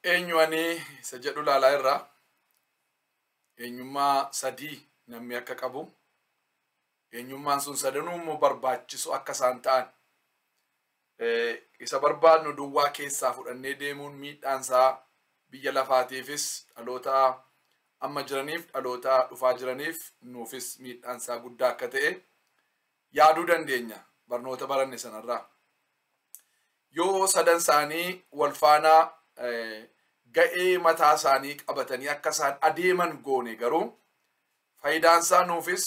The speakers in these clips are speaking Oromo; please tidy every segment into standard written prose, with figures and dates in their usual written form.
eenyuani sajadu laalaa irraa eenyummaa sadii namni akka qabu eenyummaan sun sadanuu immoo barbaachisu akka isaan ta'an isa barbaadnu duwwaa keessaa fudhannee deemuun miidhaansaa biyya lafaatiifis dhaloota amma jiraniif dhaloota dhufaa jiraniif nuufis miidhaansaa guddaa akka ta'e yaaduu dandeenya barnoota baranne sanarraa. Yoo sadan isaanii wal faanaa ga'ee mataa isaanii qabatanii akka isaan adeeman goone garuu faayidaan isaa nuufis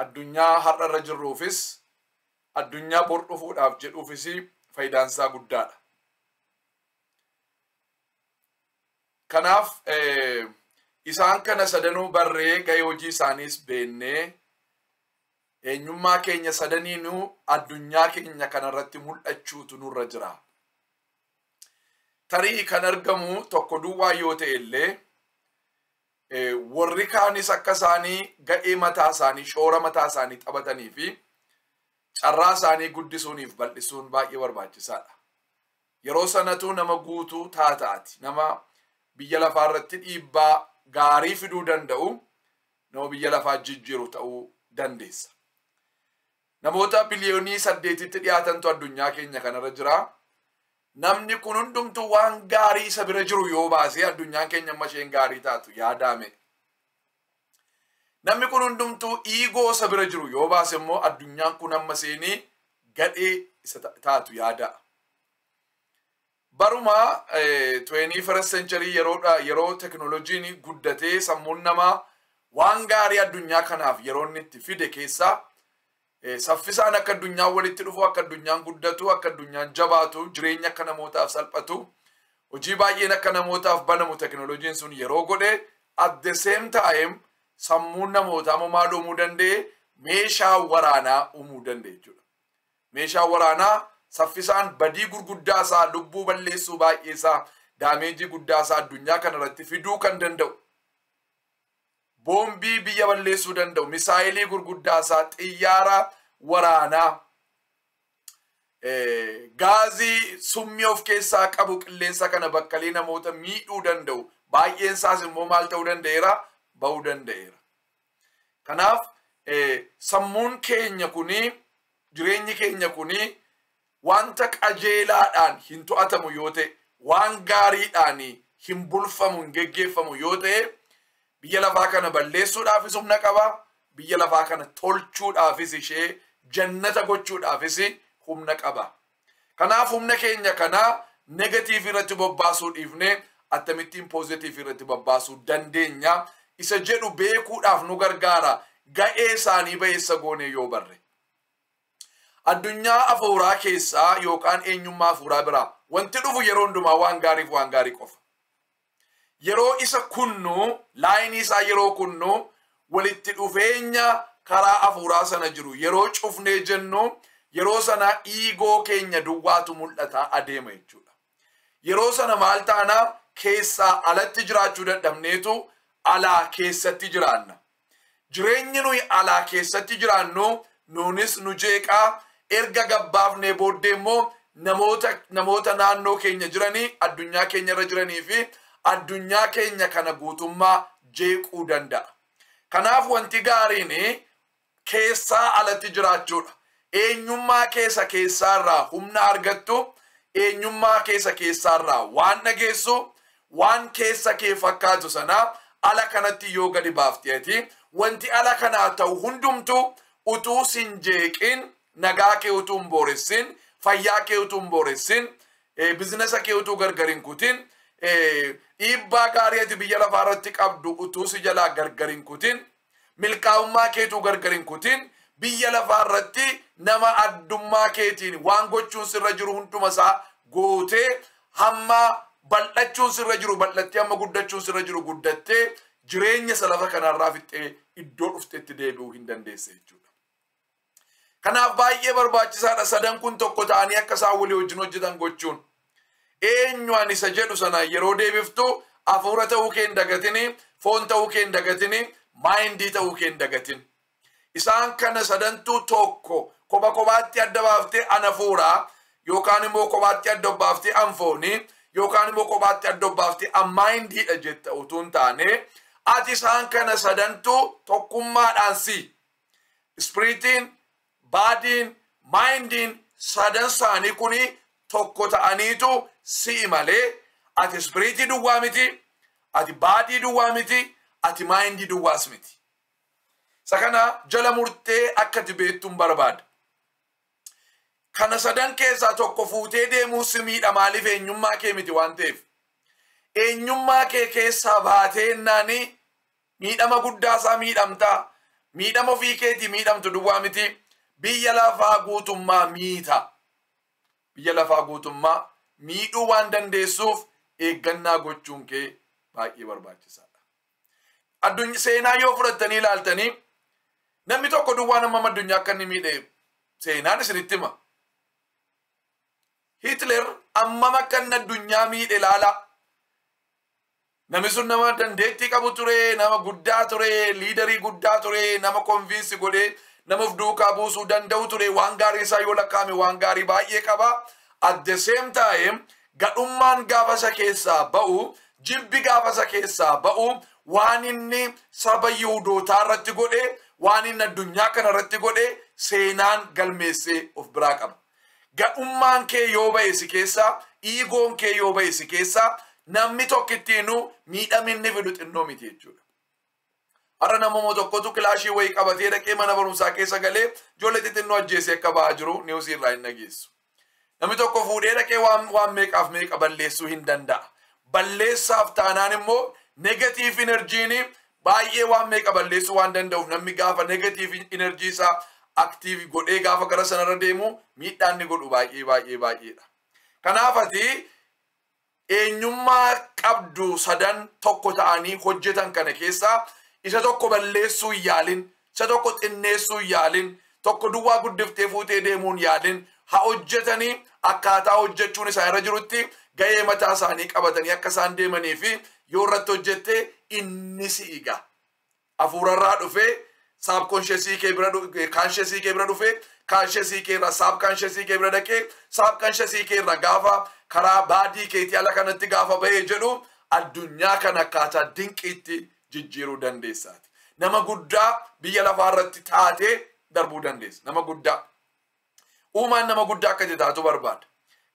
addunyaa har'a irra jirruufis addunyaa bor dhufuudhaaf jedhuufis faayidaan isaa guddaadha. Kanaaf isaan kana sadanuu barree ga'ee hojii isaaniis beennee eenyummaa keenya sadaniinuu addunyaa keenya kanarratti mul'achuutu nurra jira. Tarii kan argamu tokko duwwaa yoo ta'e illee warri kaanis akka isaanii ga'ee mataa isaanii shoora mataa isaanii taphatanii fi carraa isaanii guddisuuniif bal'isuun baay'ee barbaachisaadha. Yeroo sanatu nama guutuu taataati. Nama biyya lafaa irratti dhiibbaa gaarii fiduu danda'u nama biyya lafaa jijjiiru ta'uu dandeessa. Namoota biliyoonii 8tti dhiyaatantu addunyaa keenya kanarra jira. Namni kun hundumtuu waan gaarii isa bira jiru yoo baase addunyaan keenya amma isheen gaarii taatu yaadame. Namni kun hundumtuu iigoo isa bira jiru yoo baase immoo addunyaan kun amma seenii gadhee isa taatu yaada. Baruma 21st century yeroo teknooloojiin guddatee sammuun namaa waan gaarii addunyaa kanaaf yeroo inni itti fide keessaa saffisaan akka addunyaan walitti dhufu, akka addunyaan guddatu, akka addunyaan jabaatu, jireenya akka namootaaf salphatu, hojii baay'een akka namootaaf banamu teknooloojiin sun yeroo godhe at the same time sammuun namootaa maal uumuu danda'e meeshaa waraanaa uumuu danda'e jechuudha. Meeshaa waraanaa saffisaan badii gurguddaa isaa lubbuu balleessuu baay'ee isaa daameejii guddaa isaa addunyaa kanarratti fiduu kan danda'u. Boombii biyya balleessuu danda'u, misaayilii gurguddaa isaa, xiyyaara waraanaa, gaazii summii of keessaa qabu qilleensa kana bakkalee namoota miidhuu danda'u. Baay'een isaas immoo maal ta'uu danda'eera? Ba'uu danda'eera. Kanaaf sammuun keenya kuni, jireenyi keenya kuni wanta qajeelaadhaan hin to'atamu yoo ta'e, waan gaariidhaan hin bulfamu, hin geggeeffamu yoo ta'e, biyya lafaa kana balleessuudhaafis humna qaba. Biyya lafaa kana tolchuudhaafis ishee jannata gochuudhaafis humna qaba. Kanaaf humna keenya kana negatiiv irratti bobbaasuu dhiifne akkamittiin poozitiiv irratti bobbaasuu dandeenya isa jedhu beekuudhaaf nu gargaara. Ga'ee isaanii ba'eessa goone yoo barre. Addunyaa afuuraa keessaa yookaan eenyummaa afuuraa biraa wanti dhufu yeroo hundumaa waan gaariif waan gaarii qofa. Yeroo isa kunnu laayinii isaa yeroo kunnu walitti dhufeenya karaa afuuraa sana jiru yeroo cufnee jennu yeroo sana iigoo keenya duwwaatu mul'ata adeema jechuudha. Yeroo sana maal taana keessaa alatti jiraachuu dadhabneetu alaa keessatti jiraanna. Jireenyi nuyi alaa keessatti jiraannu nuunis nu jeeqaa erga gabbaafnee booddee immoo namoota naannoo keenya jiranii addunyaa keenya irra jiranii fi addunyaa keenya kana guutummaa jeequu danda'a. Kanaaf wanti gaariin keessaa alatti jiraachuudha. Eenyummaa keessaarraa humna argattu, eenyummaa keessaarraa waan dhageessu, waan keessa kee fakkaatu sana ala kanatti yoo gadi baafteeti wanti ala kanaa ta'u hundumtu utuu sin jeeqin, nagaa kee utuu hin booressin, fayyaa kee utuu hin booressin, bizinesa kee utuu gargarin kutin, dhiibbaa gaarii ati biyya lafaa irratti qabdu utuu si jalaa gargarin kutin, milkaa'ummaa keetuu gargarin kutin, biyya lafaa irratti nama addummaa keetiin waan gochuun sirra jiru hunduma isaa gootee hamma bal'achuun sirra jiru bal'attee hamma guddachuun sirra jiru guddattee jireenya isa lafa kanarraa fixxee iddoo dhuftetti deebi'uu hin dandeesse jechuudha. Kanaaf baay'ee barbaachisaadha sadan kun tokko ta'anii akka isaan walii wajjin hojjetan gochuun. Eenyuan isa jedhu sana yeroo deebiftu afuura ta'uu kee hin dagatini, foon ta'uu kee hin dagatini, maayindii ta'uu kee hin dagatini. Isaan kana sadantuu tokko kophaatti adda baaftee an afuuraa yookaan immoo kophaatti adda baaftee an foonii yookaan immoo kophaatti adda baafte ammaayindiidha jetta utuun taane ati isaan kana sadantu tokkummaadhaan si spiritiin baadiin maayindiin sadan isaanii kuni tokko ta'aniitu si malee ati spiritii duwwaa miti ati baadii duwwaa miti ati maayindii duwwaas miti. Sakana jala murtee akka beektuun barbaada. Kana sadan keessaa tokko fuutee deemuu si miidha maaliif eenyummaa kee miti waan ta'eef. Eenyummaa kee keessaa baatee naani miidhama guddaasaa miidhamtaa. Miidhama ofii keetii miidhamtu duwwaa miti. Biyya lafaa guutummaa miita. Biyya lafaa guutummaa miidhuu waan dandeessuuf eeggannaa gochuun kee baay'ee barbaachisaadha. Addunyaa seenaa yoo fudhattanii ilaaltanii namni tokko duwwaa nama addunyaa akka inni miidhe seenaan isinitti hima. Hitler amma akka inni addunyaa miidhe ilaala. Namni sun nama dandeettii qabu ture, nama guddaa ture, liidarii guddaa ture, nama konvinsi godhee nama of duukaa buusuu danda'u ture, waan gaarii isaa yoo lakkaa'ame waan gaarii baay'ee qaba. At the same time gadhummaan gaafasa keessaa ba'u, jibbi gaafasa keessaa ba'u, waan inni saba Yihuudootaa irratti godhe, waan inni addunyaa kana irratti godhe seenaan galmeessee of biraa qaba. Gadhummaan kee yoo ba'e si keessaa, iigoon kee yoo ba'e si keessaa, namni tokkittiinuu miidhaminni fidu xinnoo miti jechuudha. Har'a namuma tokkotu kilaashii wayii qabatee dhaqee mana barumsaa keessa galee ijoollee xixinnoo ajjeesee akka ba'aa jiru niwusii irraa hin dhageessu. Namni tokko fuudhee dhaqee waan meeqaaf meeqa balleessuu hin danda'a. Balleessaaf taanaan immoo negatiif enerjiin baay'ee waan meeqa balleessuu waan danda'uuf namni gaafa negatiif enerjii isaa aktiiv godhee gaafa gara sanarra deemu miidhaan ni godhu baay'eedha. Kanaaf ati eenyummaa qabdu sadan tokko ta'anii hojjetan kana keessaa isa tokko balleessuu hin yaalin, isa tokko xinneessuu hin yaalin, tokko duwwaa guddiftee fuutee deemuun yaalin, haa hojjetanii akkaataa hojjechuun isaa irra jirutti ga'ee mataa isaanii qabatanii akka isaan deemanii fi yoo irratti hojjette inni si iga. Hafuurarraa dhufee saabkonsheesii kee bira dhufee kaansheesii kee irraa saabkaansheesii kee bira dhaqee saabkaansheesii kee irraa gaafa karaa baadii keetii ala kanatti gaafa ba'ee jedhu addunyaa kana akkaataa dinqiitti jijjiiruu dandeessaati. Nama guddaa biyya lafaa irratti taatee darbuu dandeessa. Nama guddaa. Uumaan nama guddaa akka taatu barbaada.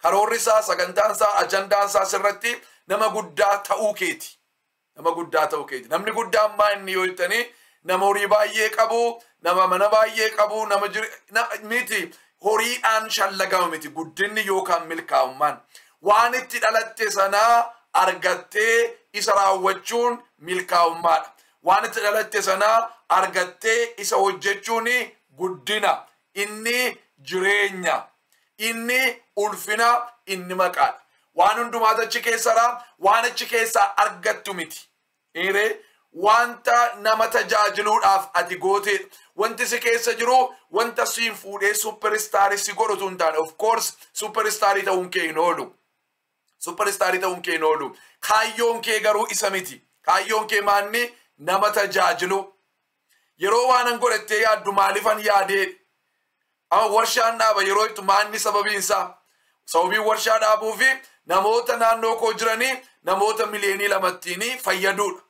Karoorri isaa, sagantaan isaa, ajandaan isaa sirratti nama guddaa ta'uu keeti. Nama guddaa ta'uu keeti. Namni guddaa ammaa inni yoo jettanii nama horii baay'ee qabu, nama mana baay'ee qabu, miti horiidhaan shallagamu miti guddinni yookaan milkaa'ummaan. Waan itti dhalatte sanaa argattee isa raawwachuun milkaa'ummaadha. Waan itti dhalatte sanaa argattee isa hojjechuun guddina. Inni jireenya. Inni ulfina, inni maqaadha. Waan hundumaa achi keessaa waan achi keessaa argattu miti. Wanta nama tajaajiluudhaaf ati goote wanti si keessa jiru wanta siin fuudhee superistaarii si godhutu hin taane. Of course superistaarii ta'uun kee hin oolu. Superistaarii ta'uun kee hin oolu. Kaayyoon kee garuu isa miti. Kaayyoon kee maanni nama tajaajilu. Yeroo waan godhattee yaaddu maaliifan yaadee ama warshaan dhaaba yeroo itti maanni sababiinsaa. Sababiin warshaa dhaabuu fi namoota naannoo koo jiranii namoota miliyoonii lamattiinii fayyaduudha.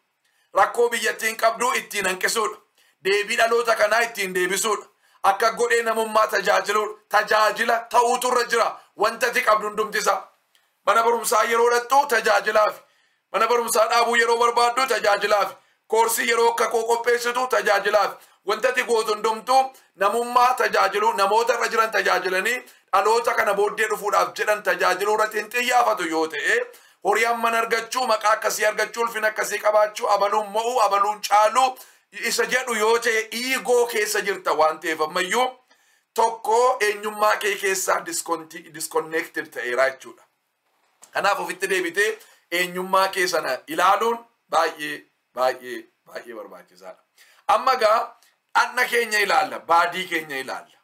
Rakkoo biyyattiin qabdu ittiin hanqisuudha. Deebii dhaloota kanaa ittiin deebisuudha. Akka godhee namummaa tajaajiluudha. Tajaajila ta'uutu irra jira. Wanta ati qabdu hundumtisa. Mana barumsaa yeroo dhattu tajaajilaaf. Mana barumsaa dhaabuu yeroo barbaaddu tajaajilaaf. Koorsii yeroo akka koo qopheessitu tajaajilaaf. Wanta ati gootu hundumtu namummaa tajaajilu namoota irra jiran tajaajilanii dhaloota kana booddee dhufuudhaaf jedhan tajaajiluu irratti hin xiyyaafatu yoo ta'e horii amman argachuu maqaa akkasii argachuu ulfina akkasii qabaachuu abaluun mo'uu abaluun caaluu isa jedhu yoo ta'e iigoo keessa jirta waan ta'eef ammayyuu tokko eenyummaa kee keessaa disconnected ta'eera jechuudha. Kanaaf ofitti deebitee eenyummaa kee sana ilaaluun baay'ee barbaachisaadha. Amma gaa anna keenya ilaalla, baadii keenya ilaalla.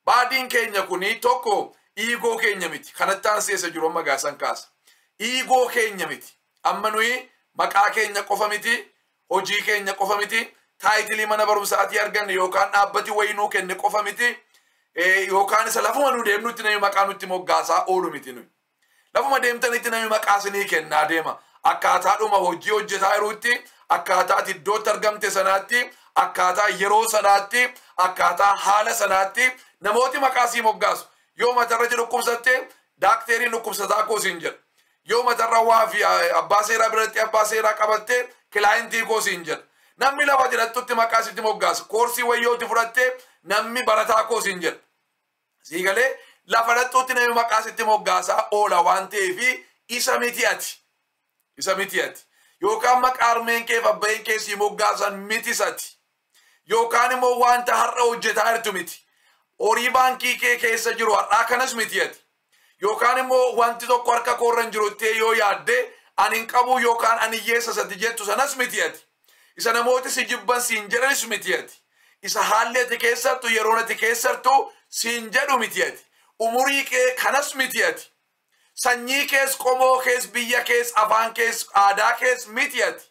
Baadiin keenya kuni tokko iigoo keenya miti. Kanatti aanseessa jiru amma gaasan kaasa. Iigoo keenya miti. Amma nuyi maqaa keenya qofa miti, hojii keenya qofa miti, taayitilii mana barumsaatii arganne yookaan dhaabbati wayinuu kenne qofa miti, yookaan isa lafuma nu deemnutti namni maqaa nutti moggaasaa oolu miti nuyi. lafuma deemtanitti namni maqaa isinii kennaa deema akkaataadhuma hojii hojjetaa jirutti akkaataa iddootti argamte sanaatti akkaataa yeroo sanaatti akkaataa haala sanaatti namooti maqaa sii moggaasu yoo matarratti dhukkubsatte daakteeriin dhukkubsataa koo siin jedha yoo matarra waa fi abbaa seeraa biratti abbaa seeraa qabatte kilaayentii koo siin jedha namni lafa jedhattutti maqaa sitti moggaasu koorsii wayyooti fudhatte namni barataa koo siin jedha sii galee lafa dhattutti namni maqaa sitti moggaasaa oola waan ta'eefi isa miti ati yookaan maqaa harmeen kee abbayeen kee sii moggaasan miti sati yookaan immoo wanta har'a hojjetaa jirtu miti horii baankii kee keessa jiru har'aa kanas miti ati yookaan immoo wanti tokko harka koorran jirutti yoo yaadde ani hin qabu yookaan ani hiyyeessa sati jettu sanas miti ati isa namooti si jibban siin jedhanis miti ati isa haalli ati keessattu yeroon ati keessattu siin jedhu miti ati umurii kee kanas miti ati sanyii kees qomoo kees biyya kees afaan kees aadaa kees miti ati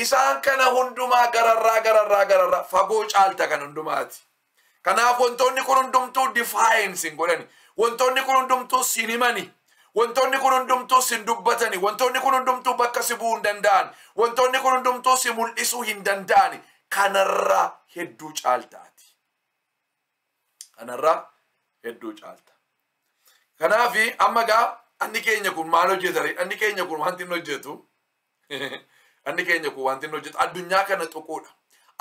isaan kana hundumaa gararraa fagoo caalta kan hundumaati kanaaf wantoonni kun hundumtuu defiance godhani wantoonni kun hundumtuu sin himani wantoonni kun hundumtuu sin dubbatani wantoonni kun hundumtuu bakka si bu'uu hin danda'an wantoonni kun hundumtuu si mul'isuu hin danda'ani kanarraa hedduu caaltaati kanarraa hedduu caalta kanaafi amma gaa anni keenya kun maal hojjetare anni keenya kun wanti hin hojjetu anni keenya kun wanti hin hojjetu addunyaa kana tuquudha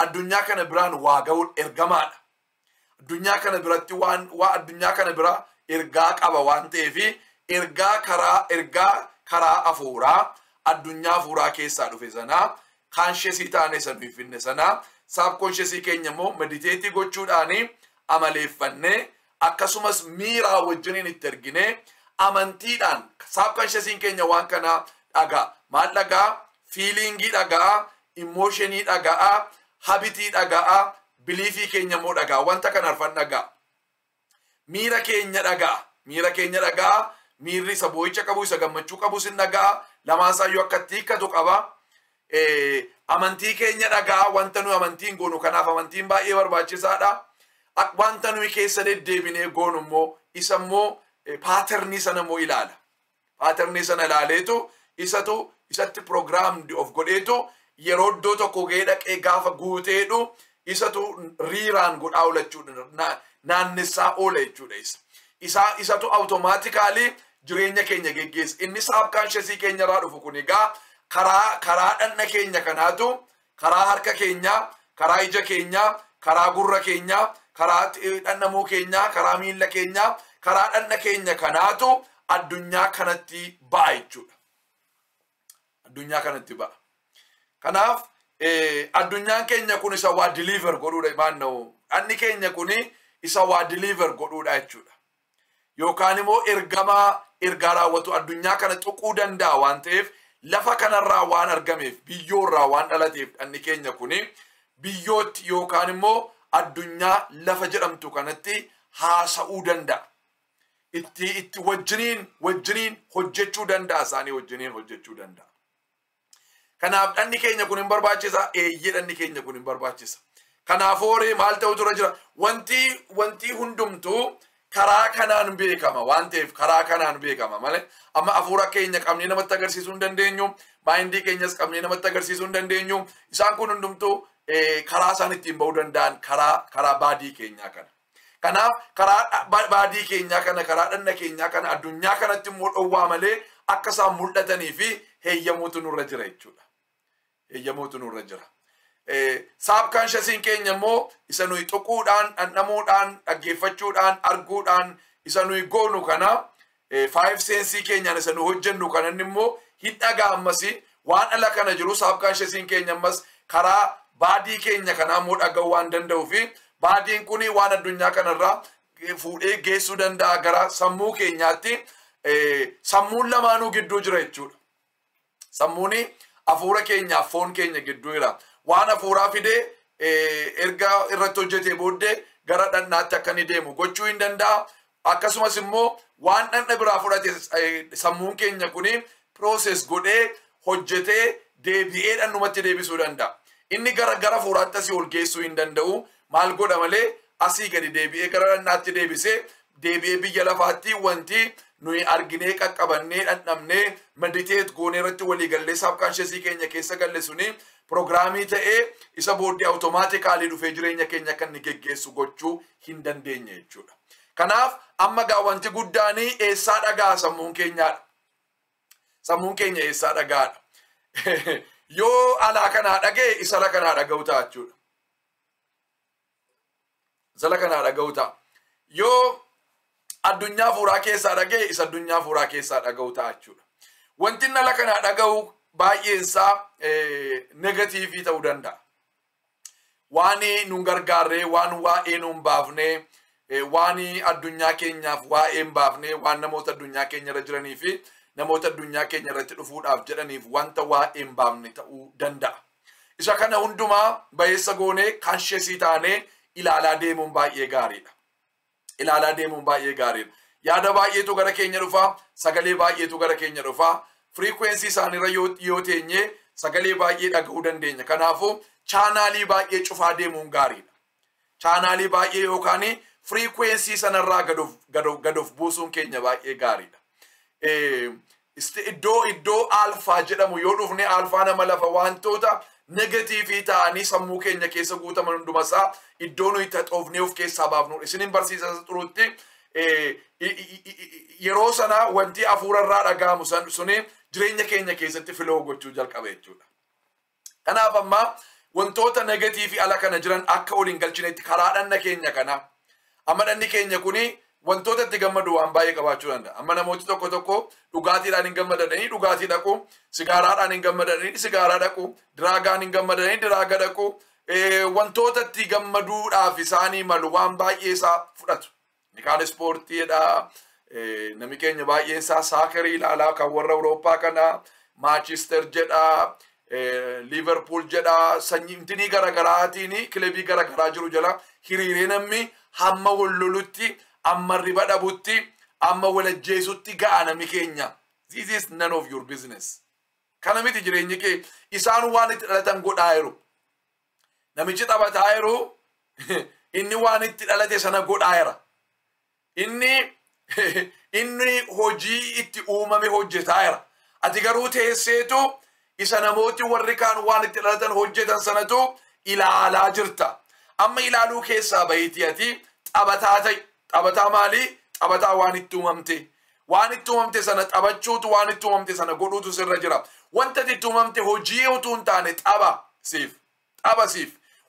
addunyaa kana biraan waa ga'uun ergamaadha addunyaa kana biratti waan addunyaa kana bira ergaa qaba waan ta'eefi ergaa karaa afuuraa addunyaa afuuraa keessaa dhufe sanaa kaansheesii taane sanuu finne sanaa saabkonsheesii keenya immoo mediteetii gochuudhaanii amaleeffannee akkasumas miiraa wajjiniin itti ergine amantiidhaan saabkonsheesiin keenya waan kana dhagaa maal dhagaa fiilingii dhagaa imooshanii dhagaa habitii dhagaa biliifii keenya immoo dhagaa wanta kana arfan dhagaa miira keenya dhagaa miirri isa boo'icha qabu isa gammachuu qabu sin dhagaa lamaansaayyuu akkatti hiikkatu qaba amantii keenya dhagaa wanta nuyi amantiin goonu kanaaf amantiin baay'ee barbaachisaadha wanta nuyi keessa deddeebinee goonu immoo isa immoo paaternii sana immoo ilaala paaternii sana ilaaleetu isatti programmed of godheetu yeroo iddoo tokko ga'ee dhaqee gaafa guuteedhu isatu riiraan godhaa oolachuudha naannessaa oola jechuudha isatu automatically jireenya keenya geggeessa inni saabkaansheesii keenya irraa dhufu kun egaa karaa dhanna keenya kanaatu karaa harka keenya karaa ija keenya karaa gurra keenya karaa dhannamuu keenya karaa miilla keenya karaa dhanna keenya kanaatu addunyaa kanatti ba'a jechuudha addunyaa kanatti ba'a kanaaf addunyaan keenya kun isa waa deliver godhuudha maannoo dhanni keenya kun isa waa deliver godhuudha jechuudha yookaan immoo ergaa raawwatu addunyaa kana tuquu danda'a waan ta'eef lafa kanarraa waan argameef biyyoorraa waan dhalateef dhanni keenya kun biyyootti yookaan immoo addunyaa lafa jedhamtu kanatti haasa'uu danda'a itti wajjiniin hojjechuu danda'a isaanii wajjiniin hojjechuu danda'a kanaaf dhanni keenya kun hin barbaachisa eeyyee dhanni keenya kun hin barbaachisa kanaaf hooree maal ta'u tura jira wanti hundumtuu karaa kanaan beekama waan ta'eef karaa kanaan beekama malee amma afuura keenya qabnee namatti agarsiisuu hin dandeenyu maayindii keenyas qabnee namatti agarsiisuu hin dandeenyu isaan kun hundumtuu karaa isaan ittiin ba'uu danda'an karaa baadii keenyaa kana kanaaf karaa baadii keenyaa kana karaa dhanna keenyaa kana addunyaa kanatti immoo dhowwaa malee akka isaan mul'atanii fi heeyyamuutu nurra jira jechuudha heeyyamuutu nurra jira saabkaansheesiin keenya immoo isa nuyi tuquudhaan dhandhamuudhaan dhaggeeffachuudhaan arguudhaan isa nuyi goonu kana five sensii keenyaan isa nuyi hojjennu kanan immoo hin dhaga'ammasi waan ala kana jiru saabkaansheesiin keenya ammas karaa baadii keenya kanaa immoo dhaga'uu waan danda'uu fi baadiin kun waan addunyaa kanarraa fuudhee geessuu danda'a gara sammuu keenyaatti sammuun lamaanuu gidduu jira jechuudha sammuuni afuura keenyaaf foon keenya gidduu jira waan afuuraa fidee erga irratti hojjetee booddee gara dhannaatti akka inni deemu gochuu hin danda'a akkasumas immoo waan dhanna biraa fudhate sammuun keenya kuni process godhee hojjetee deebi'ee dhannumatti deebisuu danda'a inni gara afuuraatti asii ol geessuu hin danda'u maal godha malee asii gadi deebi'ee gara dhannaatti deebisee deebi'ee biyya lafaatti wanti nuyi arginee qaqqabannee dhandhamnee meditate goonee irratti walii gallee subconscious keenya keessa galle suni programii ta'ee isa booddee automatically dhufee jireenya keenya kan ni geggeessu gochuu hin dandeenye jechuudha. Kanaaf amma gaa wanti guddaanii eessaa dhagaa sammuun keenyaadha. Sammuun keenya eessaa dhagaadha. Yoo alaa kanaa dhagee isa la kanaa dhaga'u ta'a jechuudha. Isa la kanaa dhaga'u ta'a. Yoo addunyaa fuuraa keessaa dhagee isa addunyaa fuuraa keessaa dhaga'u ta'a jechuudha. Wanti nala kanaa dhaga'u baay'eensaa negatiivii ta'uu danda'a. Waan nun gargaarree, waan waa'ee nun baafnee, waan addunyaa keenyaaf waa'ee hin baafnee, waan namoota addunyaa keenya irra jiranii fi namoota addunyaa keenya irratti dhufuudhaaf jedhaniif wanta waa'ee hin baafne ta'uu danda'a. Isa kana hundumaa bayeessa goonee consciousii taanee ilaalaa deemuun baay'ee gaariidha. Ilaalaa deemuun baay'ee gaariidha. Yaada baay'eetu gara keenya dhufa, sagalee baay'eetu gara keenya dhufa. Frequency isaanirra yoo teenye sagalee baay'ee dhaga'uu dandeenya. Kanaafuu chaanaalii baay'ee cufaa deemuun gaariidha. Chaanaalii baay'ee yookaan frequency sanarraa gad of buusuun keenya baay'ee gaariidha. Iddoo alfaa jedhamu yoo dhufne alfaa nama lafa wantoota negatiivii ta'anii sammuu keenya keessa guutaman hundumasaa iddoo nuyi xaxoofnee of keessaa baafnu. Isinin barsiisa turutti yeroo sana wanti hafuurarraa dhaga'amu suni jireenya keenya keessatti filoo gochuu jalqabe jechuudha. Kanaaf amma wantoota negatiivii ala kana jiran akka waliin galchinetti karaa dhanna keenya kana amma dhanni keenya kuni wantoota itti gammadu waan baay'ee qabaachuu danda'a. Amma namooti tokko tokko dhugaatiidhaan hin gammadanii dhugaatii dhaqu, sigaaraadhaan hin gammadanii sigaaraa dhaqu, diraagaan hin gammadanii diraaga dhaqu, wantoota itti gammaduudhaaf isaanii malu waan baay'ee isaa fudhatu. Kaan ispoortiidha, nami keenya baay'een isaa saakarii ilaalaa kan warra Awurooppaa kana, Manchester jedha, Liverpool jedha, sanyii garagaraatiin kilabii garagaraa jiru jala hiriiree namni hamma wal lolutti, amma riba dhabutti, amma wal ajjeesutti ga'a nami keenya. This is none of your business. Kana miti jireenyi kee isaan waan itti dhalatan godhaa jiru. Namichi taphataa jiru inni waan itti dhalate sana godhaa jira. Inni hojii itti uumame hojjetaa jira. Ati garuu teesseetu isa namooti warri kaan waan itti dhalatan hojjetan sanatu ilaalaa jirta. Amma ilaaluu keessaa bahitii ati taphataa ta'i. Taphataa maali? Taphataa waan itti uumamte. Waan itti uumamte sana taphachuutu waan itti uumamte sana godhuutu sirra jira. Wanta itti uumamte hojii utuu hin taane tapha siif.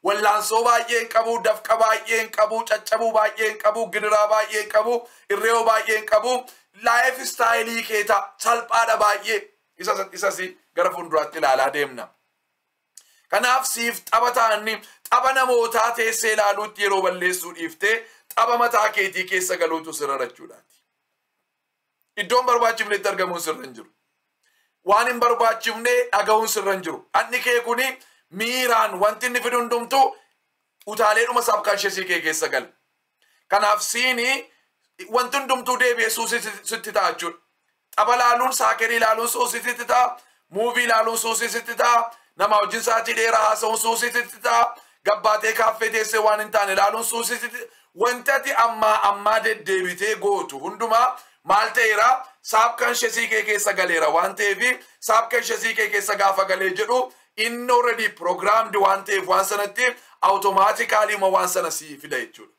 Wallaansoo baay'ee hin qabu, dafqa baay'ee hin qabu, caccabuu baay'ee hin qabu, gidiraa baay'ee hin qabu, irreeoo baay'ee hin qabu, laayif istaayilii keeta salphaadha baay'ee. Isas gara fuulduraatti ilaalaa deemna. Kanaaf siif taphataan tapha namootaa teessee ilaaluutti yeroo balleessuu dhiiftee tapha mataa keetii keessa galuutu sirra jechuudhaati. Iddoon barbaachifnetti argamuun sirra hin jiru. Waan hin barbaachifne dhaga'uun sirra hin jiru. Anni kee kuni miiraan wanti inni fidu hundumtu utaaleedhuma subconscious kee keessa gala. Kanaaf siini wanti hundumtuu deebi'ee sitti ta'a jechuudha. Tapha ilaaluun saakerii ilaaluun sitti ta'a. Muuvii ilaaluun sitti ta'a. Nama wajjin sa'aatii dheeraa haasa'uun sitti ta'a. Gabbaatee kaaffee teessee waan hin taane ilaaluun sitti ta'a. Wantati ammaa deddeebitee gootu hundumaa maal ta'eera? Subconscious kee keessa galeera waan ta'eef subconscious kee keessa gaafa galee jedhu inni already programmed waan ta'eef waan sanatti automatically waan sana si fida jechuudha.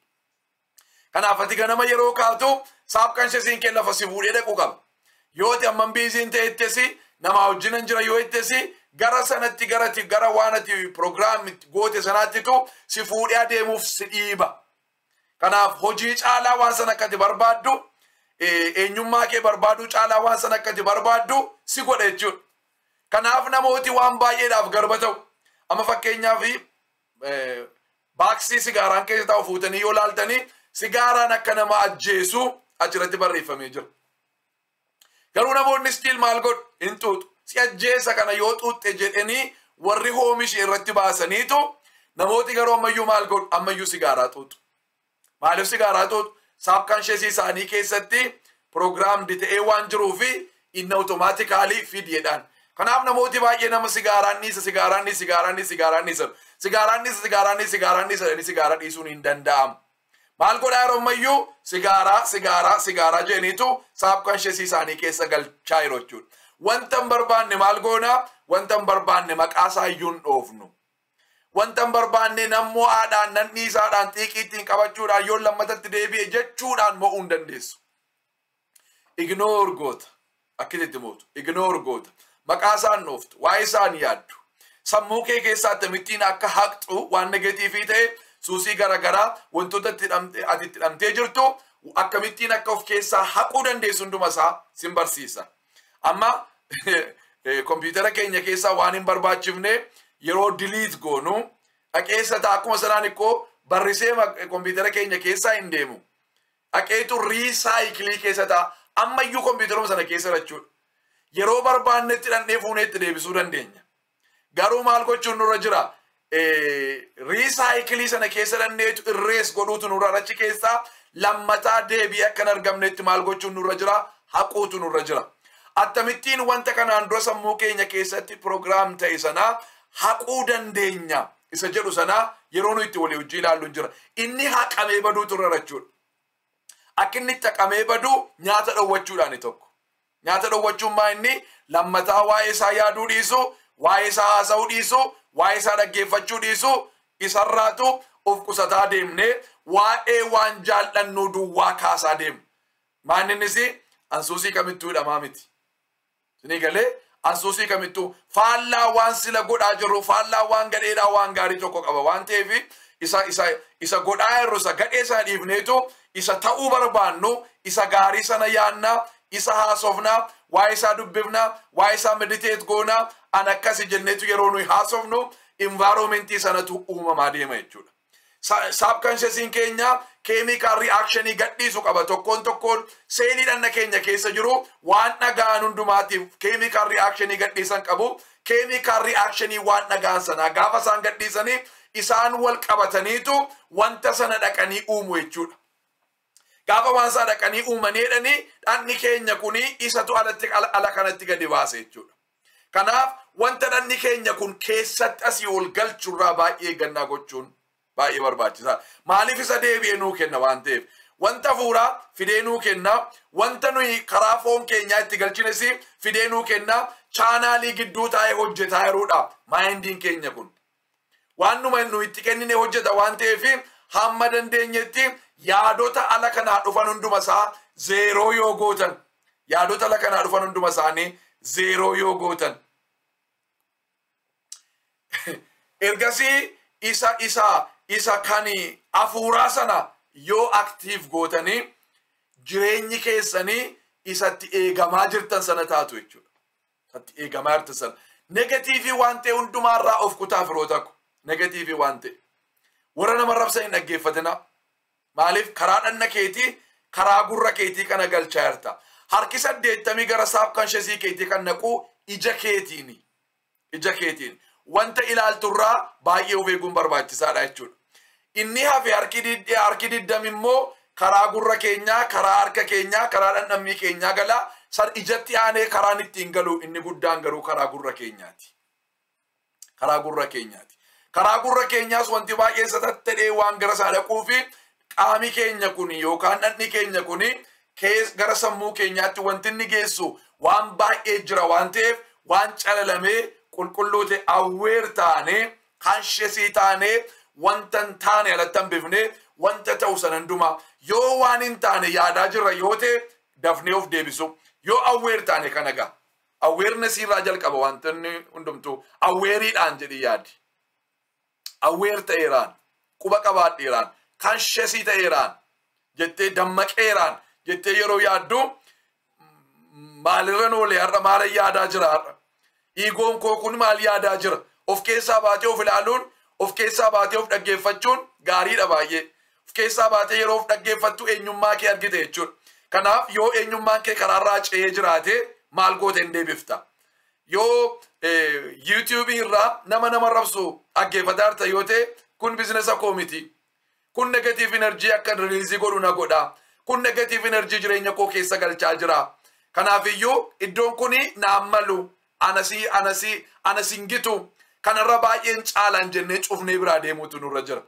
Kanaaf ati ganama yeroo kaatu subconscious kee lafa si fuudhee dhaquu qaba. Yoo ati amman biisiin ta'ettesi nama wajjin jira yoo ittesi gara sanatti gara waan ati program goote sanaattitu si fuudhee adeemuuf si dhiiba. Kanaaf hojii caalaa waan sana akkati barbaaddu eenyummaa kee barbaadu caalaa waan sana akkati barbaaddu si godha jechuudha. Kanaaf namooti waan baay'eedhaaf garba ta'u. Amma fakkeenyaaf baaksii sigaaraan keessa taa'u fuutanii yoo laaltanii sigaaraan akka nama ajjeesu achirratti barreeffamee jira. Garuu namoonni stiil maal godhu hin xuuxu. Si ajjeesa kana yoo xuuxxe jedhanii warri oomisha irratti baasaniitu namooti garuu ammayyuu maal godhu ammayyuu sigaaraa xuuxu. Maaliif sigaaraa xuuxu? Subconscious isaanii keessatti programmed ta'ee waan jiruufi inni automatically feed jedhaan. Kanaaf namooti baay'ee nama sigaaraan dhiisa sigaaraa dhiisuun hin danda'amu. Maal godhaa yeroo ammayyuu sigaaraa jeeniitu subconscious isaanii keessa galchaa jiru jechuudha. Wanta hin barbaanne maal goonaa? Wanta hin barbaanne maqaasaa iyyuu hin dhoofnu. Wanta hin barbaanne nammoo haadhaan nanniisaadhaan xiiqii ittiin qabachuudhaan yoo lammatatti deebi'e jechuudhaan mo'uu hin dandeessu. Ignore goota. Akkasitti mootu. Ignore goota. Maqaasaan dhooftu. Waa'ee isaan yaaddu. Sammuu kee keessaa akkamittiin akka haqxu waan negatiivii ta'e suusii garaagaraa wantoota ati itti hidhamtee jirtu akkamittiin akka of keessaa haquu dandeessu hunduma isaa sin barsiisa. Amma kompiitara keenya keessaa waan hin barbaachifne yeroo delete goonu dhaqeessa ta'a akkuma sanaan ikkoo barrisee kompiitara keenya keessaa hin deemu. Dhaqeetu recycle keessa ta'a ammayyuu kompiitaruma sana keessa jechuudha. Yeroo barbaannetti dhandhee fuuneetti deebisuu dandeenya. Garuu maal gochuun nurra jira? Recycle sana keessa dhandheetu erase godhuutu nurra achi keessaa lammataa deebii akka hin argamnetti maal gochuun nurra jira? Haquutu nurra jira. Akkamittiin wanta kanaan dura sammuu keenya keessatti program ta'e sana haquu dandeenya isa jedhu sana yeroo nu itti walii hojii ilaallu jira. Inni haqamee baduutu irra jechuudha. Akka inni itti haqamee badu nyaata dhowwachuudhaani tokko. Nyaata dhowwachuun maa inni lammataa waa'ee isaa yaaduu dhiisu, waa'ee isaa haasa'uu dhiisu, waa'ee isaa dhaggeeffachuu dhiisu, isarraatu of qusataa deemnee waa'ee waan jaallannu duwwaa kaasaa deemu. Maaninnis ansuusii kamittuu hidhamaa miti. Sinii galee ansuusii kamittuu faallaa waan sila godhaa jirru faallaa waan gadheedhaa waan gaarii tokko qaba waan ta'eef isa godhaa jirru isa gadhee sana dhiifneetu isa ta'uu barbaannu isa gaarii sana yaannaa isa haasofnaa waa'ee isaa dubbifnaa waa'ee isaa meditate goonaa an akkasi jenneetu yeroo nuyi haasofnu environmentii sanatu uumamaa deema jechuudha. Subconsciousiin keenya chemical reaction gadhiisu qaba tokkoon seelii dhanna keenya keessa jiru waan dhagaan hundumaatiif chemical reaction gadhiisan qabu. Chemical reaction waan dhagaan sana gaafa isaan gadhiisanii isaan wal qabataniitu wanta sana dhaqanii uumu jechuudha. Gaafa waan isaa dhaqanii uumaneedhanii dhanni keenya kuni isatu ala kanatti gadi baase jechuudha. Kanaaf wanta dhanni keenya kun keessatti asii ol galchurraa baay'ee gannaa gochuun baay'ee barbaachisaa. Maaliif isa deebi'ee nuu kenna waan ta'eef wanta fuuraa fidee nuu kenna wanta nuyi karaa foon keenyaa itti galchines fidee nuu kenna chaanaalii gidduu taa'ee hojjetaa jiruudha. Maayindiin keenya kun waan numa nu itti kennine hojjeta waan ta'eef hamma dandeenyetti yaadota ala kanaa dhufan hunduma isaa zeeroo yoo gootan yaadota ala kanaa dhufan hunduma isaanii zeeroo yoo gootan ergasii isa kani afuuraa sana yoo aktiif gootanii jireenyi keessanii isatti eegamaa jirtan sana taatu jechuudha. Isatti eegamaa jirtan sana. Negatiivii waan ta'e hundumaarraa of kutaa firoota ko. Negatiivii waan ta'e. Warra nama rabsa hin dhaggeeffatina. Maaliif karaa dhanna keetii karaa gurra keetii kana galchaa jirta. Harki 80 gara subconscious keetii kan naqu ija keetiini. Ija keetiin. Wanta ilaalturraa baay'ee of eeguun barbaachisaadha jechuudha. Inni hafe harki 20 immoo karaa gurra keenyaa, karaa harka keenyaa, karaa dhandhammii keenyaa gala san ijatti aanee karaan ittiin galu inni guddaan garuu karaa gurra keenyaati. Karaa gurra keenyaati. Karaa gurra keenyaas wanti baay'ee satattadhee waan gara isaa dhaquufi qaami keenya kuni yookaan dhandhi keenya kuni gara sammuu keenyaatti wanti inni geessu waan baay'ee jira waan ta'eef waan calalamee qulqulluu ta'e awweer taanee kanshesii taanee wanta hin taane alatti hambifnee wanta ta'u sana hundumaa yoo waan hin taane yaadaa jirra yoo ta'e dafnee of deebisu yoo awweer taane kana gaa awareness irraa jalqaba wanta inni hundumtuu awweeriidhaan jedhi yaadi. Awweer ta'eeraan quba qabaadheeraan kanshesii ta'eeraan jettee dammaqeeraan jettee yeroo yaaddu maalirra noolee har'a maal yaadaa jira har'a. Igoon koo kun maal yaadaa jira of keessaa baatee of ilaaluun of keessaa baatee of dhaggeeffachuun gaariidha baay'ee. Of keessaa baatee yeroo of dhaggeeffattu eenyummaa kee argite jechuudha. Kanaaf yoo eenyummaan kee karaarraa ce'ee jiraate maal goote hin deebifta. Yoo YouTube irraa nama rabsu dhaggeeffataa jirta yoo ta'e kun biizinesa koo miti. Kun negative energy akka release godhu na godha. Kun negative energy jireenya koo keessa galchaa jira. Kanaaf iyyuu iddoon kuni naan malu anasingitu kanarra baay'een caalaan jennee cufnee biraa deemuutu nurra jira.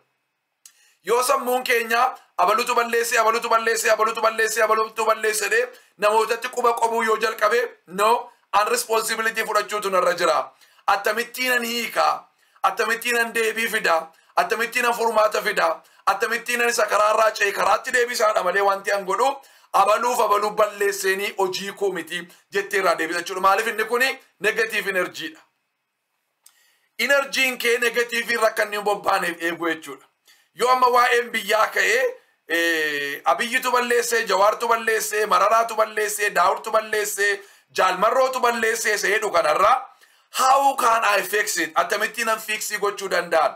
yoo sammuun keenya abalutu balleesse de namootatti quba qobuu yoo jalqabe no an responsibility fudhachuutu narra jira attamittiin an hiika attamittiin an deebii fida attamittiin an furmaata fida attamittiin an isa karaarraa cee karaatti deebisaadha malee wanti an godhu abaluu balleesseenii hojii koo miti jetteerraa deebisachuudha maaliif inni kuni negative energy dha energiin kee negative irra kan hin bobbaaneef eeguu jechuudha yoo amma waa'een biyyaa ka'ee abiyyitu balleessee jawaartu balleessee mararaatu balleessee daawurtu balleessee jaalmarrootu balleessee seedhu kanarraa how can I fix it attamittiin an fixii gochuu danda'an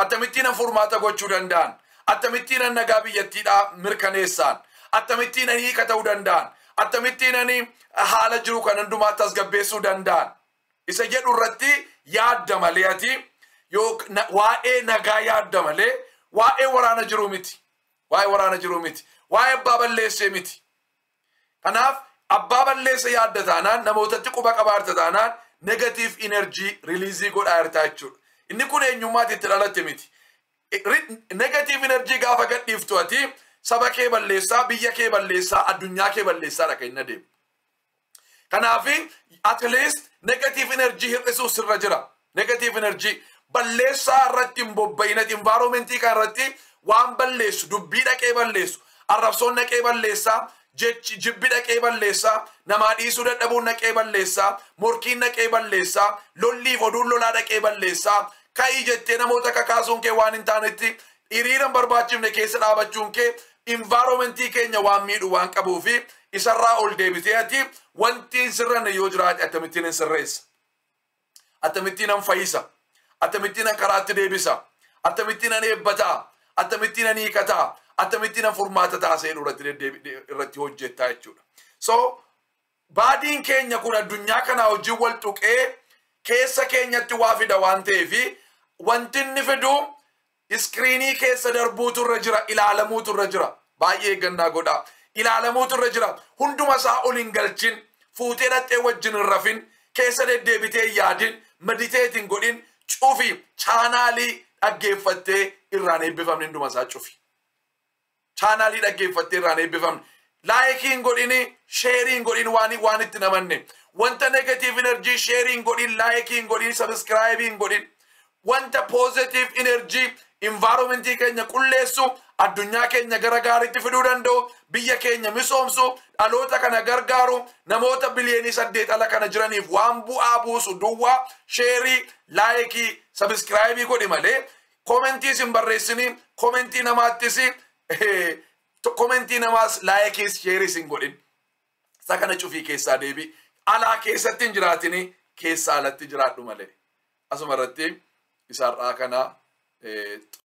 attamittiin an furmaata gochuu danda'an attamittiin an nagaa biyyattiidhaa mirkaneessaan attamittiin an hiika ta'uu danda'an attamittiin an haala jiru kan hundumaa tasgabbeessuu danda'an isa jedhu irratti yaadda malee ati yoo waa'ee nagaa yaadda malee waa'ee waraana jiru miti waa'ee abbaa balleessee miti kanaaf abbaa balleessa yaadda taanaan namootatti quba qabaarta taanaan negative energy release godhaa jirta jechuudha inni kun eenyummaatti itti dhalatte miti negative energy gaafa gadhiiftu ati saba kee balleessaa biyya kee balleessaa addunyaa kee balleessaadha kan inni adeemu kanaaf at least negative energy hir'isuu sirra jira negative energy balleessaa irratti hin bobba'inati environmentii kan irratti waan balleessu dubbii dhaqee balleessu arrabsoon dhaqee balleessaa jechi jibbi dhaqee balleessaa namaa dhiisuu dadhabuun dhaqee balleessaa morkiin dhaqee balleessaa lolliif oduun lolaa dhaqee balleessaa ka'ii jettee namoota kakaasuun kee waan hin taanetti hiriira barbaachifne keessa dhaabachuun kee environmentii keenya waan miidhu waan qabuufi isarraa ol deebitee ati wanti hin sirranne yoo jiraate attamittiin hin sirreessa attamittiin hin fayyisa attamittiin hin karaatti deebisa attamittiin hin eebbataa attamittiin hin hiikataa attamittiin hin furmaata taasee irratti hojjettaa jechuudha so baadiin keenya kun addunyaa kanaa wajjin wal tuqee keessa keenyatti waa fida waan ta'eefi wanti inni fidu iskriinii keessa darbuutu irra jira ilaalamuutu irra jira baay'ee eeggannaa godhaa ilaalamuutu irra jira hunduma isaa ol hin galchin fuutee dhattee wajjin hin rafin keessa deddeebitee yaadin mediteetiin godhin cufi chaanaalii dhaggeeffattee irraan eebbifamne hunduma isaa cufi chaanaalii dhaggeeffattee irraan eebbifamne laayikiin godhini sheeriin godhin waan itti namanne wanta negative energy sheeriin godhin laayikiin godhin subscribein godhin wanta positive energy environmentii keenya qulleessu addunyaa keenya gara gaariitti fiduu danda'u biyya keenya misoomsu dhaloota kana gargaaru namoota biliyoonii 8 ala kana jiraniif waan bu'aa buusu duwwaa sheerii laayikii subscribe godhi malee komentii sin barreessini komentii namaattis komentii namaas laayikii sheerii sin godhin isa kana cufii keessaa deebi alaa keessatti hin jiraatini keessaa alatti jiraadhu malee asuma irratti isaarraa kana